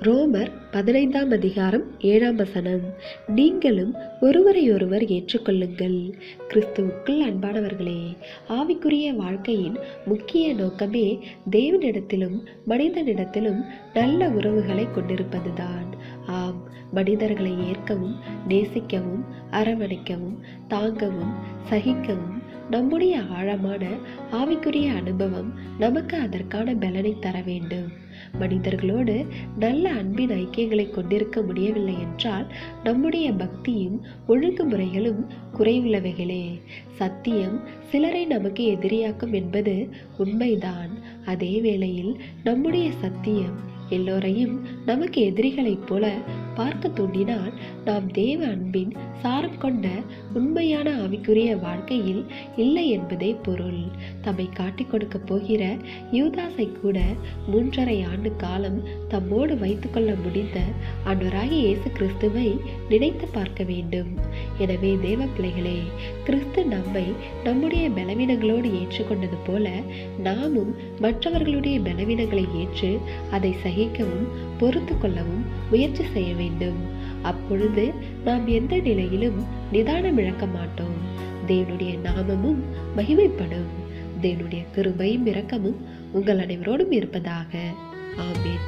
ரோமர் 15ஆம் அதிகாரம் 7ஆம் வசனம். நீங்களும் ஒருவரையொருவர் ஏற்றுக்கொள்ளுங்கள். கிறிஸ்துவுக்குள் அன்பானவர்களே, ஆவிக்குரிய வாழ்க்கையின் முக்கிய நோக்கமே தேவனிடத்திலும் மனிதனிடத்திலும் நல்ல உறவுகளை கொண்டிருப்பதுதான். ஆம், மனிதர்களை ஏற்கவும் நேசிக்கவும் அரவணைக்கவும் தாங்கவும் சகிக்கவும் நம்முடைய ஆழமான ஆவிக்குரிய அனுபவம் நமக்கு அதற்கான பலனை தர வேண்டும். மனிதர்களோடு நல்ல அன்பின் ஐக்கியங்களை கொண்டிருக்க முடியவில்லை என்றால் நம்முடைய பக்தியும் ஒழுங்குமுறைகளும் குறைவுள்ளவைகளே. சத்தியம் சிலரை நமக்கு எதிரியாக்கும் என்பது உண்மைதான். அதே வேளையில் நம்முடைய சத்தியம் எல்லோரையும் நமக்கு எதிரிகளைப் போல பார்க்க தூண்டினால் நாம் தேவ அன்பின் சாரம் கொண்ட உண்மையான ஆவிக்குரிய வாழ்க்கையில் இல்லை என்பதே பொருள். தம்மை காட்டிக் கொடுக்க போகிற யூதாசை கூட 3½ ஆண்டு காலம் தம்மோடு வைத்துக் கொள்ள முடிந்த ஆண்டவராகிய இயேசு கிறிஸ்துவை நினைத்து பார்க்க வேண்டும். எனவே தேவ பிள்ளைகளே, கிறிஸ்து நம்மை நம்முடைய பலவீனங்களோடு ஏற்றுக்கொண்டது போல நாமும் மற்றவர்களுடைய பலவீனங்களை ஏற்று அதை சகிக்கவும் பொறுத்து கொள்ளவும் முயற்சி செய்ய வேண்டும். அப்பொழுது நாம் எந்த நிலையிலும் நிதானம் இழக்க மாட்டோம். தேவனுடைய நாமமும் மகிமைப்படும். தேவனுடைய கிருபையும் இரக்கமும் உங்கள் அனைவரோடும் இருப்பதாக. ஆமென்.